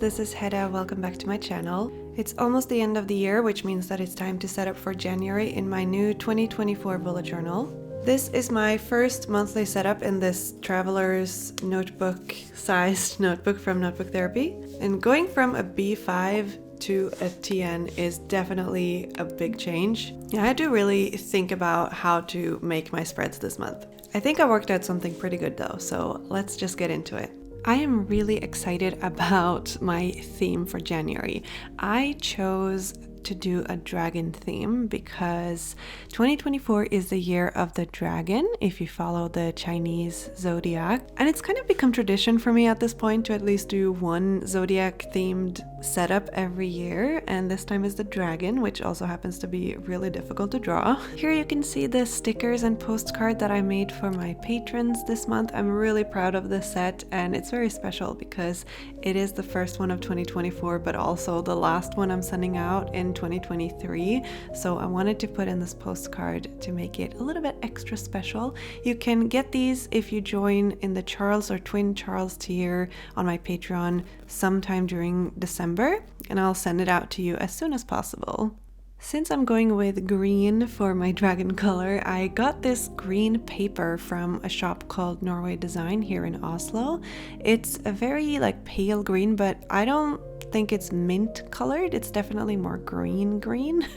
this is Hedda. Welcome back to my channel. It's almost the end of the year, which means that it's time to set up for January in my new 2024 bullet journal. This is my first monthly setup in this traveler's notebook-sized notebook from Notebook Therapy. And going from a B5 to a TN is definitely a big change. I had to really think about how to make my spreads this month. I think I worked out something pretty good though, so let's just get into it. I am really excited about my theme for January. I chose to do a dragon theme because 2024 is the year of the dragon, if you follow the Chinese zodiac. And it's kind of become tradition for me at this point to at least do one zodiac themed setup every year. And this time is the dragon, which also happens to be really difficult to draw. Here you can see the stickers and postcard that I made for my patrons this month. I'm really proud of this set, and it's very special because it is the first one of 2024, but also the last one I'm sending out in 2023. So I wanted to put in this postcard to make it a little bit extra special. You can get these if you join in the Charles or Twin Charles tier on my Patreon sometime during December, and I'll send it out to you as soon as possible. Since I'm going with green for my dragon color, I got this green paper from a shop called Norway Design here in Oslo. It's a very pale green, but I don't think it's mint colored. It's definitely more green.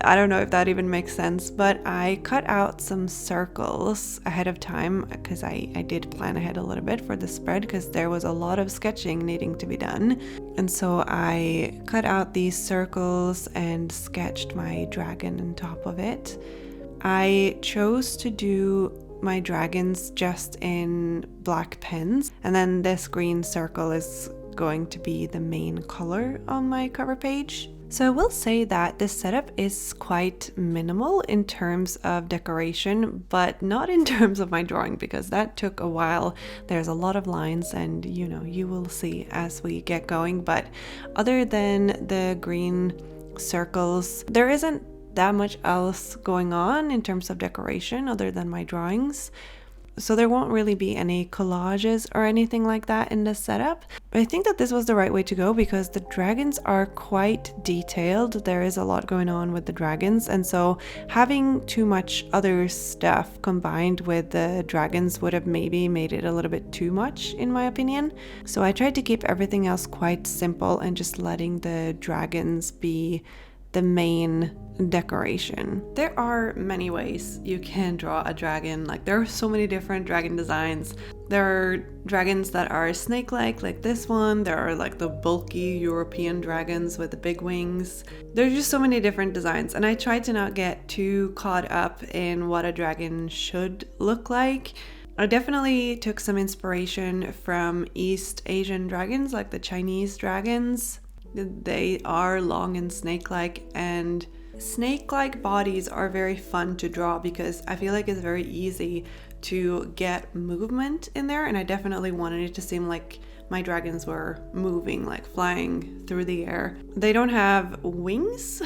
I don't know if that even makes sense, but I cut out some circles ahead of time because I did plan ahead a little bit for the spread because there was a lot of sketching needing to be done. And so I cut out these circles and sketched my dragon on top of it. I chose to do my dragons just in black pens, and then this green circle is going to be the main color on my cover page. So I will say that this setup is quite minimal in terms of decoration, but not in terms of my drawing because that took a while. There's a lot of lines and you will see as we get going. But other than the green circles, there isn't that much else going on in terms of decoration other than my drawings. So there won't really be any collages or anything like that in this setup. But I think that this was the right way to go because the dragons are quite detailed. There is a lot going on with the dragons, and so having too much other stuff combined with the dragons would have maybe made it a little bit too much in my opinion. So I tried to keep everything else quite simple and just letting the dragons be the main decoration. There are many ways you can draw a dragon. There are so many different dragon designs. There are dragons that are snake-like, like this one. There are the bulky European dragons with the big wings. There's just so many different designs, and I try to not get too caught up in what a dragon should look like. I definitely took some inspiration from East Asian dragons, like the Chinese dragons. They are long and snake-like, and snake-like bodies are very fun to draw because I feel like it's very easy to get movement in there, and I definitely wanted it to seem like my dragons were moving, flying through the air. They don't have wings.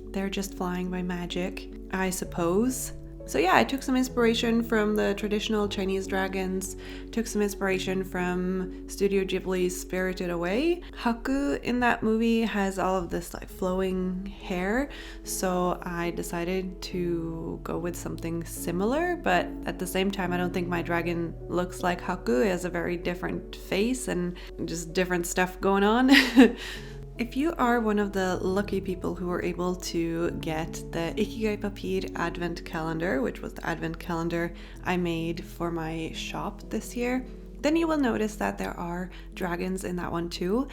They're just flying by magic, I suppose. So yeah, I took some inspiration from the traditional Chinese dragons, took some inspiration from Studio Ghibli's Spirited Away. Haku in that movie has all of this flowing hair, so I decided to go with something similar, but at the same time I don't think my dragon looks like Haku. It has a very different face and just different stuff going on. If you are one of the lucky people who were able to get the Ikigai Papir Advent Calendar, which was the Advent calendar I made for my shop this year, then you will notice that there are dragons in that one too.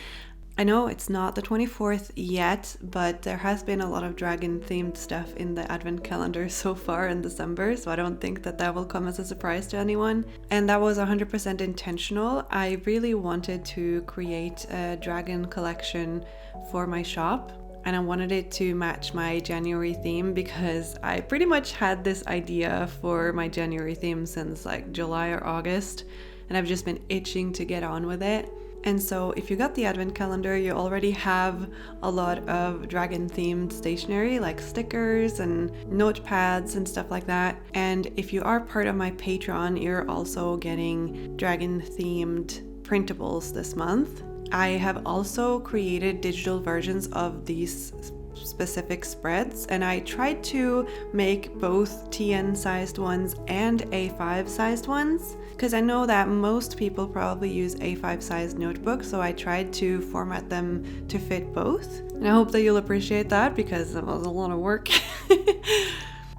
I know it's not the 24th yet, but there has been a lot of dragon themed stuff in the Advent calendar so far in December, so I don't think that will come as a surprise to anyone. And that was 100% intentional. I really wanted to create a dragon collection for my shop, and I wanted it to match my January theme because I pretty much had this idea for my January theme since July or August, and I've just been itching to get on with it. And so if you got the advent calendar, you already have a lot of dragon themed stationery like stickers and notepads and stuff like that. And if you are part of my Patreon, you're also getting dragon themed printables this month. I have also created digital versions of these specific spreads, and I tried to make both TN sized ones and A5 sized ones because I know that most people probably use A5 sized notebooks, so I tried to format them to fit both, and I hope that you'll appreciate that because it was a lot of work.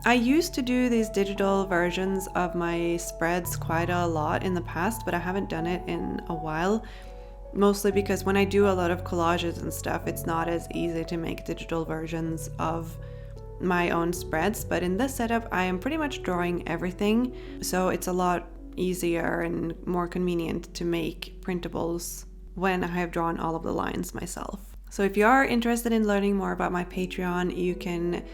I used to do these digital versions of my spreads quite a lot in the past, but I haven't done it in a while. Mostly because when I do a lot of collages and stuff, it's not as easy to make digital versions of my own spreads. But in this setup, I am pretty much drawing everything. So it's a lot easier and more convenient to make printables when I have drawn all of the lines myself. So if you are interested in learning more about my Patreon, you can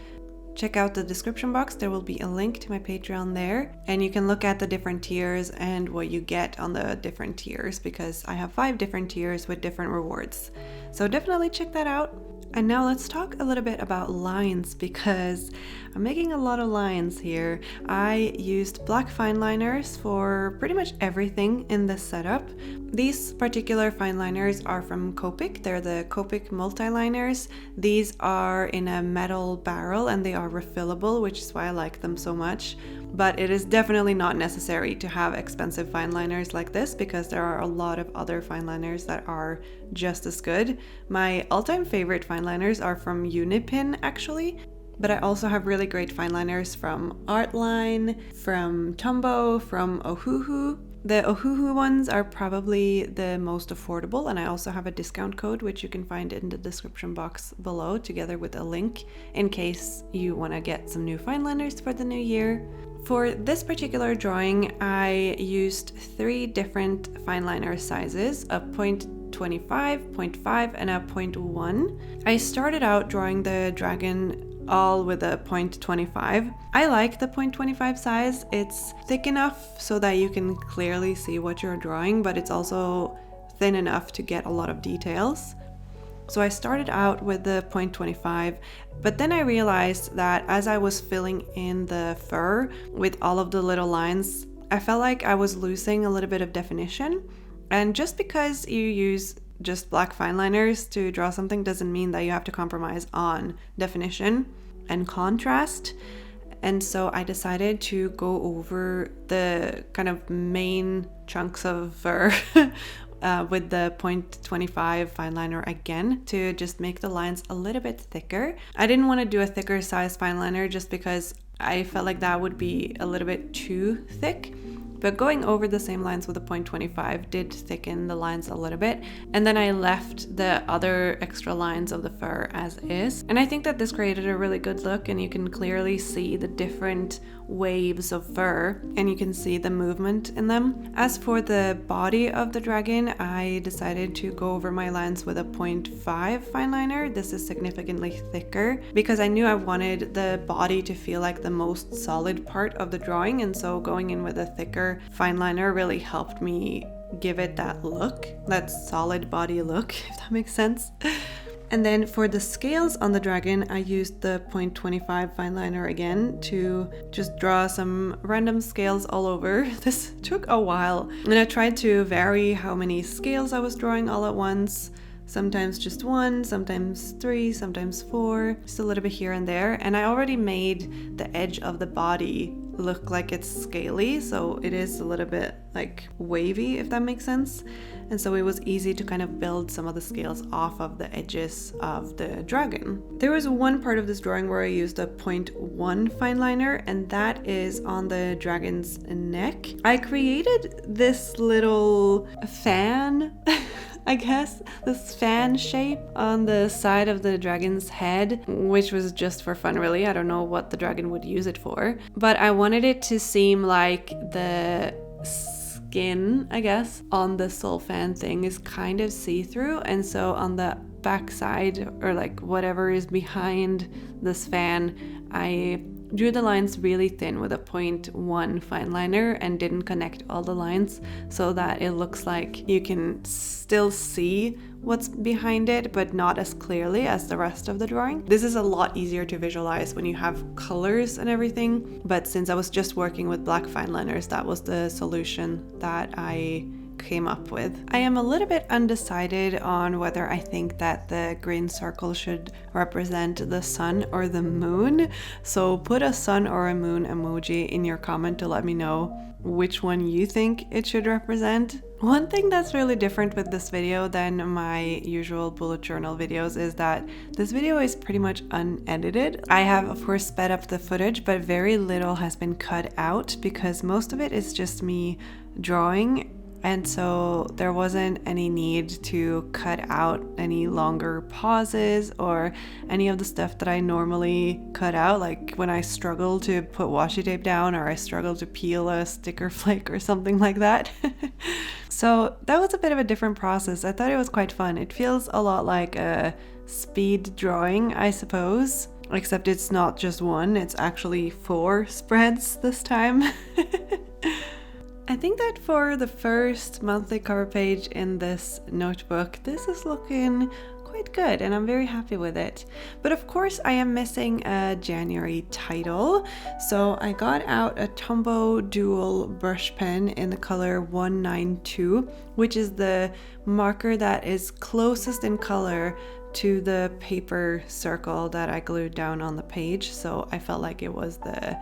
check out the description box. There will be a link to my Patreon there, and you can look at the different tiers and what you get on the different tiers, because I have 5 different tiers with different rewards. So definitely check that out. And now let's talk a little bit about lines, because I'm making a lot of lines here. I used black fine liners for pretty much everything in this setup. These particular fine liners are from Copic. They're the Copic multi-liners. These are in a metal barrel and they are refillable, which is why I like them so much. But it is definitely not necessary to have expensive fine liners like this, because there are a lot of other fine liners that are just as good. My all-time favorite fine liners are from Unipin actually, but I also have really great fine liners from Artline, from Tombow, from Ohuhu. The Ohuhu ones are probably the most affordable, and I also have a discount code which you can find in the description box below, together with a link in case you want to get some new fine liners for the new year. For this particular drawing, I used 3 different fine liner sizes, a 0.25, 0.5 and a 0.1. I started out drawing the dragon all with a 0.25. I like the 0.25 size. It's thick enough so that you can clearly see what you're drawing, but it's also thin enough to get a lot of details. So I started out with the 0.25, but then I realized that as I was filling in the fur with all of the little lines, I felt like I was losing a little bit of definition. And just because you use just black fine liners to draw something doesn't mean that you have to compromise on definition and contrast. And so I decided to go over the kind of main chunks of fur with the 0.25 fine liner again, to just make the lines a little bit thicker. I didn't want to do a thicker size fine liner just because I felt like that would be a little bit too thick. But going over the same lines with a 0.25 did thicken the lines a little bit. And then I left the other extra lines of the fur as is. And I think that this created a really good look, and you can clearly see the different waves of fur and you can see the movement in them. As for the body of the dragon, I decided to go over my lines with a 0.5 fine liner. This is significantly thicker because I knew I wanted the body to feel like the most solid part of the drawing, and so going in with a thicker fine liner really helped me give it that look, that solid body look, if that makes sense. And then for the scales on the dragon, I used the 0.25 fine liner again to just draw some random scales all over. This took a while, and I tried to vary how many scales I was drawing all at once. Sometimes just 1, sometimes 3, sometimes 4, just a little bit here and there. And I already made the edge of the body look like it's scaly, so it is a little bit like wavy, if that makes sense. And so it was easy to kind of build some of the scales off of the edges of the dragon. There was one part of this drawing where I used a 0.1 fine liner, and that is on the dragon's neck. I created this little fan I guess, this fan shape on the side of the dragon's head, which was just for fun really. I don't know what the dragon would use it for, but I wanted it to seem like the skin, I guess, on the soul fan thing is kind of see-through, and so on the backside, or like whatever is behind this fan, I drew the lines really thin with a 0.1 fine liner and didn't connect all the lines so that it looks like you can still see what's behind it, but not as clearly as the rest of the drawing. This is a lot easier to visualize when you have colors and everything, but since I was just working with black fine liners, that was the solution that I came up with. I am a little bit undecided on whether I think that the green circle should represent the sun or the moon. So put a sun or a moon emoji in your comment to let me know which one you think it should represent. One thing that's really different with this video than my usual bullet journal videos is that this video is pretty much unedited. I have of course sped up the footage, but very little has been cut out because most of it is just me drawing, and so there wasn't any need to cut out any longer pauses or any of the stuff that I normally cut out, like when I struggle to put washi tape down or I struggle to peel a sticker flake or something like that. So that was a bit of a different process. I thought it was quite fun. It feels a lot like a speed drawing, I suppose, except it's not just one, it's actually 4 spreads this time. I think that for the first monthly cover page in this notebook, this is looking quite good and I'm very happy with it. But of course I am missing a January title, so I got out a Tombow dual brush pen in the color 192, which is the marker that is closest in color to the paper circle that I glued down on the page, so I felt like it was the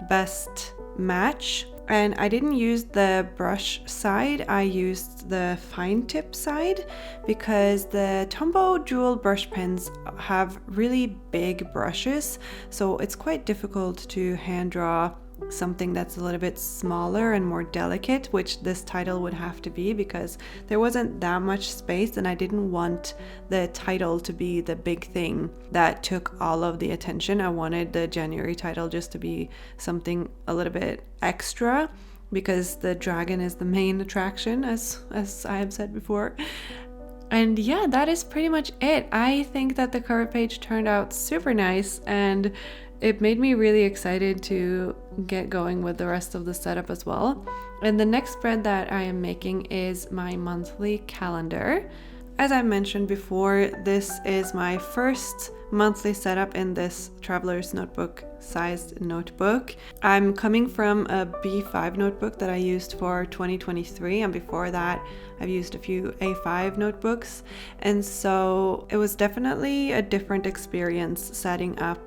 best match. And I didn't use the brush side, I used the fine tip side because the Tombow dual brush pens have really big brushes, so it's quite difficult to hand draw something that's a little bit smaller and more delicate, which this title would have to be because there wasn't that much space and I didn't want the title to be the big thing that took all of the attention. I wanted the January title just to be something a little bit extra because the dragon is the main attraction, as I have said before. And yeah, that is pretty much it. I think that the cover page turned out super nice and it made me really excited to get going with the rest of the setup as well. And the next spread that I am making is my monthly calendar. As I mentioned before, this is my first monthly setup in this traveler's notebook sized notebook. I'm coming from a B5 notebook that I used for 2023, and before that I've used a few A5 notebooks, and so it was definitely a different experience setting up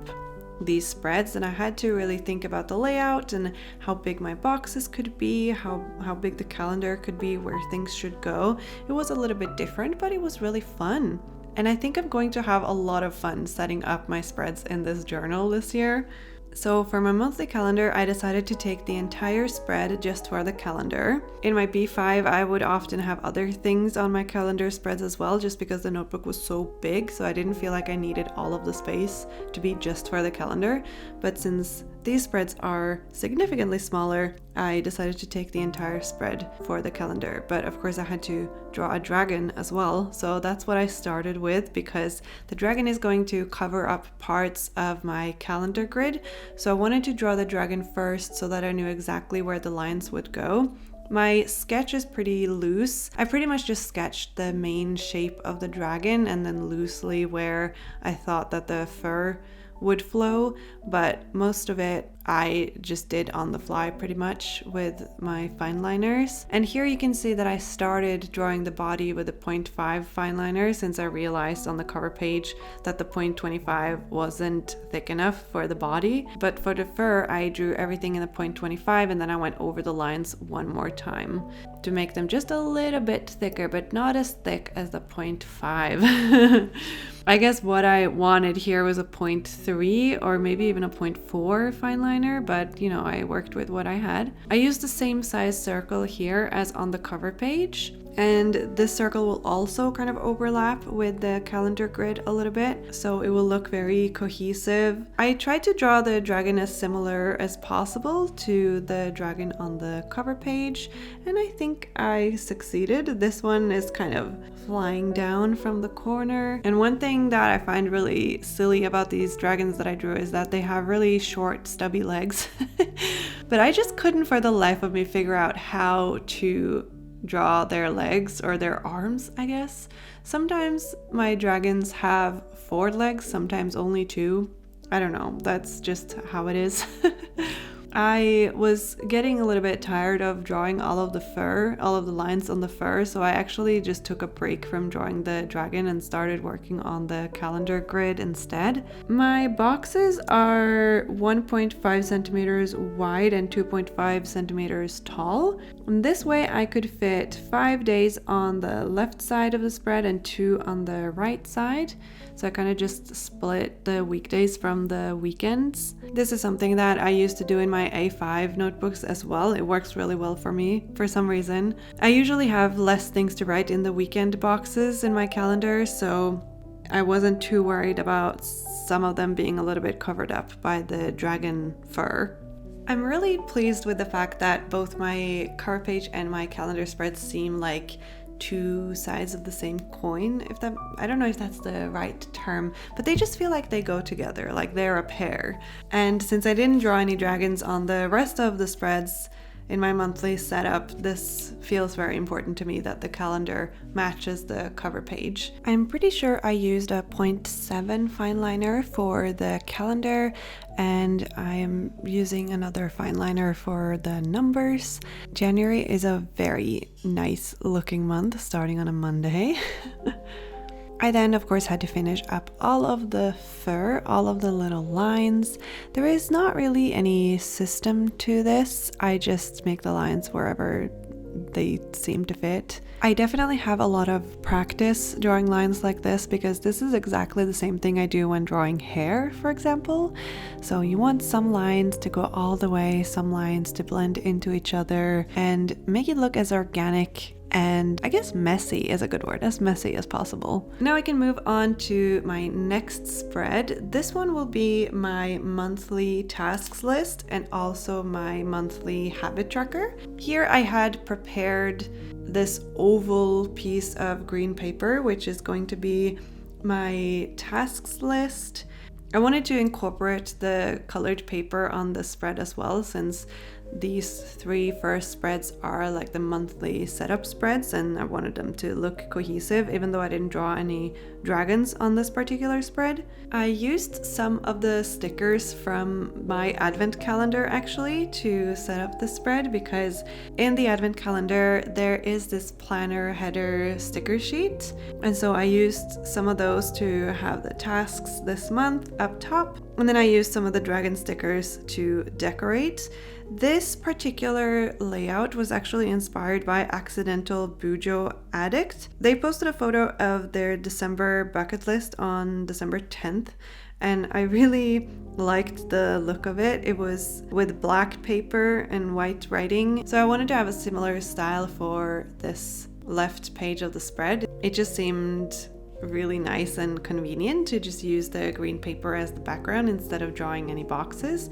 these spreads, and I had to really think about the layout and how big my boxes could be, how big the calendar could be, where things should go. It was a little bit different, but it was really fun. And I think I'm going to have a lot of fun setting up my spreads in this journal this year. So for my monthly calendar, I decided to take the entire spread just for the calendar. In my B5, I would often have other things on my calendar spreads as well, just because the notebook was so big, so I didn't feel like I needed all of the space to be just for the calendar. But since these spreads are significantly smaller, I decided to take the entire spread for the calendar. But of course I had to draw a dragon as well, so that's what I started with because the dragon is going to cover up parts of my calendar grid. So I wanted to draw the dragon first so that I knew exactly where the lines would go. My sketch is pretty loose. I pretty much just sketched the main shape of the dragon and then loosely where I thought that the fur would flow, but most of it I just did on the fly pretty much with my fine liners. And here you can see that I started drawing the body with a 0.5 fine liner since I realized on the cover page that the 0.25 wasn't thick enough for the body. But for the fur, I drew everything in the 0.25 and then I went over the lines one more time to make them just a little bit thicker, but not as thick as the 0.5. I guess what I wanted here was a 0.3 or maybe even a 0.4 fine liner, but you know, I worked with what I had. I used the same size circle here as on the cover page, and this circle will also kind of overlap with the calendar grid a little bit, so it will look very cohesive. I tried to draw the dragon as similar as possible to the dragon on the cover page, and I think I succeeded. This one is kind of flying down from the corner, and one thing that I find really silly about these dragons that I drew is that they have really short stubby legs. But I just couldn't for the life of me figure out how to draw their legs or their arms, I guess. Sometimes my dragons have 4 legs, sometimes only 2. I don't know, that's just how it is. I was getting a little bit tired of drawing all of the lines on the fur, so I actually just took a break from drawing the dragon and started working on the calendar grid instead. My boxes are 1.5 centimeters wide and 2.5 centimeters tall. And this way I could fit 5 days on the left side of the spread and 2 on the right side. So I kind of just split the weekdays from the weekends. This is something that I used to do in my A5 notebooks as well. It works really well for me for some reason. I usually have less things to write in the weekend boxes in my calendar, so I wasn't too worried about some of them being a little bit covered up by the dragon fur. I'm really pleased with the fact that both my cover page and my calendar spreads seem like two sides of the same coin. I don't know if that's the right term, but they just feel like they go together, like they're a pair. And since I didn't draw any dragons on the rest of the spreads in my monthly setup, this feels very important to me that the calendar matches the cover page. I'm pretty sure I used a 0.7 fine liner for the calendar, and I'm using another fine liner for the numbers. January is a very nice looking month, starting on a Monday. I then, of course, had to finish up all of the fur, all of the little lines. There is not really any system to this. I just make the lines wherever they seem to fit. I definitely have a lot of practice drawing lines like this because this is exactly the same thing I do when drawing hair, for example. So you want some lines to go all the way, some lines to blend into each other and make it look as organic and I guess messy is a good word, as messy as possible. Now I can move on to my next spread. This one will be my monthly tasks list and also my monthly habit tracker. Here I had prepared this oval piece of green paper, which is going to be my tasks list. I wanted to incorporate the colored paper on the spread as well, since these 3 first spreads are like the monthly setup spreads and I wanted them to look cohesive, even though I didn't draw any dragons on this particular spread. I used some of the stickers from my advent calendar actually to set up the spread, because in the advent calendar there is this planner header sticker sheet, and so I used some of those to have the tasks this month up top, and then I used some of the dragon stickers to decorate. This particular layout was actually inspired by AccidentalBujoAddict. They posted a photo of their December bucket list on December 10th, and I really liked the look of it. It was with black paper and white writing, so I wanted to have a similar style for this left page of the spread. It just seemed really nice and convenient to just use the green paper as the background instead of drawing any boxes.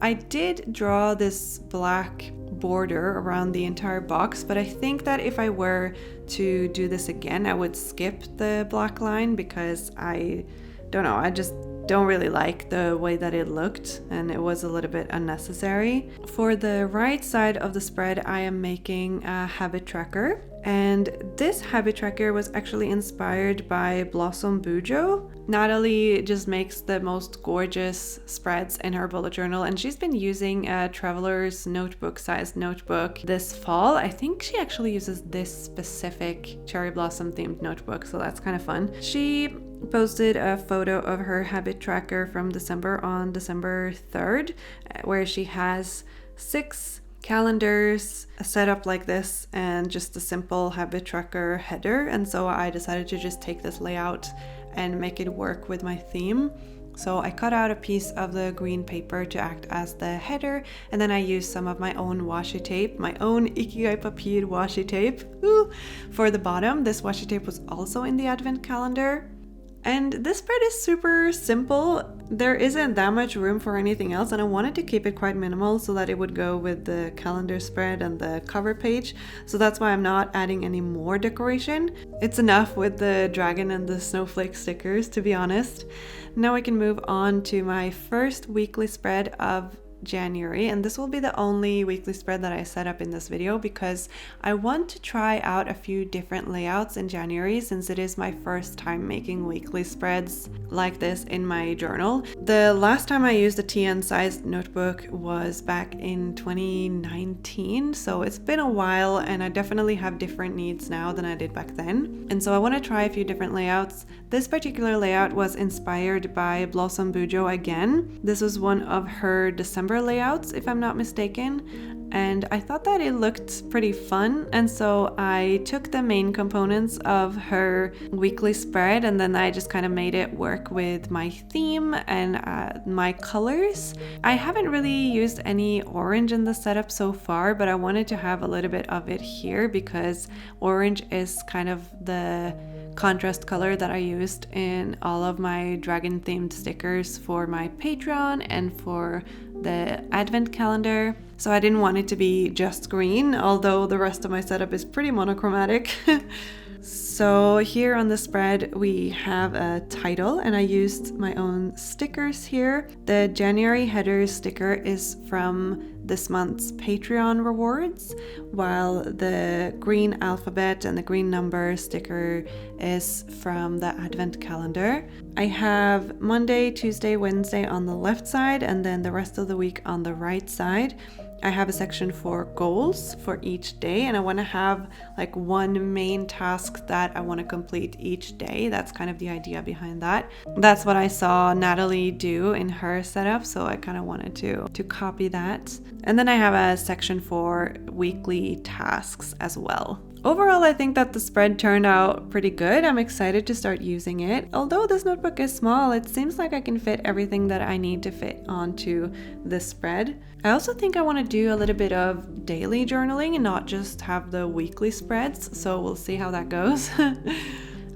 I did draw this black border around the entire box, but I think that if I were to do this again, I would skip the black line because I just don't really like the way that it looked and it was a little bit unnecessary. For the right side of the spread, I am making a habit tracker. And this habit tracker was actually inspired by Blossom Bujo. Natalie just makes the most gorgeous spreads in her bullet journal, and she's been using a traveler's notebook sized notebook this fall. I think she actually uses this specific cherry blossom themed notebook, so that's kind of fun. She posted a photo of her habit tracker from December on December 3rd, where she has 6 calendars set up like this and just a simple habit tracker header, and so I decided to just take this layout and make it work with my theme. So I cut out a piece of the green paper to act as the header, and then I used some of my own washi tape, my own Ikigai Papier washi tape, for the bottom. This washi tape was also in the advent calendar. And this spread is super simple. There isn't that much room for anything else, and I wanted to keep it quite minimal so that it would go with the calendar spread and the cover page. So that's why I'm not adding any more decoration. It's enough with the dragon and the snowflake stickers, to be honest. Now I can move on to my first weekly spread of January, and this will be the only weekly spread that I set up in this video because I want to try out a few different layouts in January since it is my first time making weekly spreads like this in my journal. The last time I used a TN sized notebook was back in 2019, so it's been a while and I definitely have different needs now than I did back then. And so I want to try a few different layouts. This particular layout was inspired by AccidentalBujo again. This was one of her December layouts, if I'm not mistaken, and I thought that it looked pretty fun, and so I took the main components of her weekly spread and then I just kind of made it work with my theme and my colors. I haven't really used any orange in the setup so far, but I wanted to have a little bit of it here because orange is kind of the contrast color that I used in all of my dragon themed stickers for my Patreon and for the advent calendar. So I didn't want it to be just green, although the rest of my setup is pretty monochromatic. So here on the spread we have a title and I used my own stickers here. The January header sticker is from this month's Patreon rewards, while the green alphabet and the green number sticker is from the advent calendar. I have Monday, Tuesday, Wednesday on the left side and then the rest of the week on the right side. I have a section for goals for each day and I want to have like one main task that I want to complete each day. That's kind of the idea behind that. That's what I saw Natalie do in her setup, so I kind of wanted to copy that. And then I have a section for weekly tasks as well. Overall, I think that the spread turned out pretty good. I'm excited to start using it. Although this notebook is small, it seems like I can fit everything that I need to fit onto this spread. I also think I want to do a little bit of daily journaling and not just have the weekly spreads, so we'll see how that goes.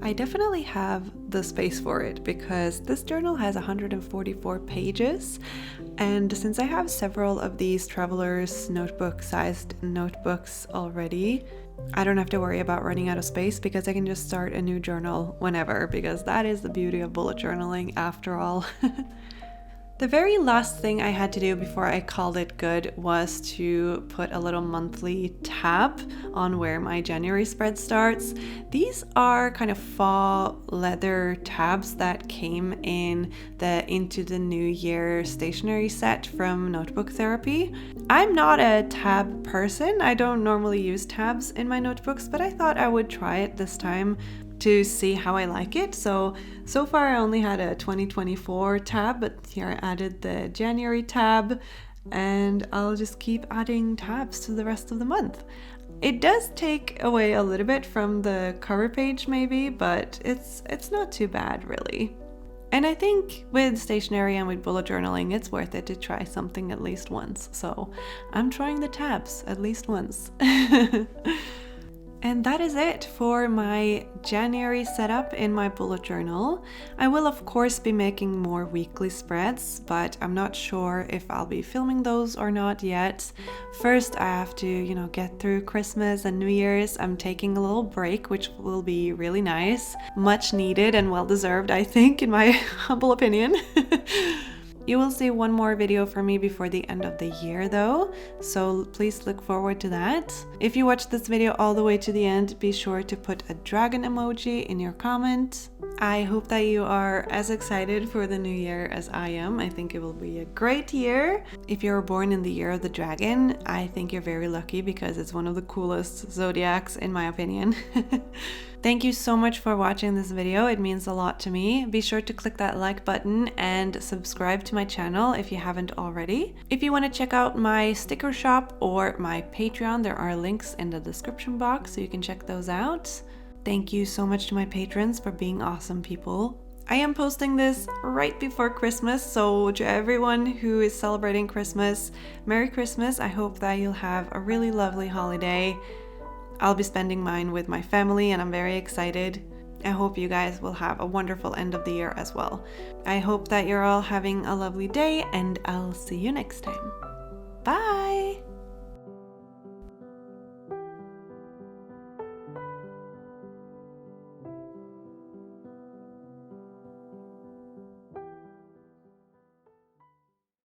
I definitely have the space for it because this journal has 144 pages, and since I have several of these traveler's notebook sized notebooks already, I don't have to worry about running out of space because I can just start a new journal whenever, because that is the beauty of bullet journaling after all. The very last thing I had to do before I called it good was to put a little monthly tab on where my January spread starts. These are kind of fall leather tabs that came in the Into the New Year stationery set from Notebook Therapy. I'm not a tab person. I don't normally use tabs in my notebooks, but I thought I would try it this time to see how I like it. So far I only had a 2024 tab, but here I added the January tab and I'll just keep adding tabs to the rest of the month. It does take away a little bit from the cover page maybe, but it's not too bad really. And I think with stationery and with bullet journaling, it's worth it to try something at least once. So I'm trying the tabs at least once. And that is it for my January setup in my bullet journal. I will of course be making more weekly spreads, but I'm not sure if I'll be filming those or not yet. First I have to, get through Christmas and New Year's. I'm taking a little break, which will be really nice. Much needed and well deserved, I think, in my humble opinion. You will see one more video from me before the end of the year though, so please look forward to that. If you watched this video all the way to the end, be sure to put a dragon emoji in your comment. I hope that you are as excited for the new year as I am. I think it will be a great year. If you were born in the year of the dragon, I think you're very lucky because it's one of the coolest zodiacs in my opinion. Thank you so much for watching this video. It means a lot to me. Be sure to click that like button and subscribe to my channel if you haven't already. If you want to check out my sticker shop or my Patreon, there are links in the description box so you can check those out. Thank you so much to my patrons for being awesome people. I am posting this right before Christmas, so to everyone who is celebrating Christmas, Merry Christmas. I hope that you'll have a really lovely holiday. I'll be spending mine with my family and I'm very excited. I hope you guys will have a wonderful end of the year as well. I hope that you're all having a lovely day and I'll see you next time. Bye!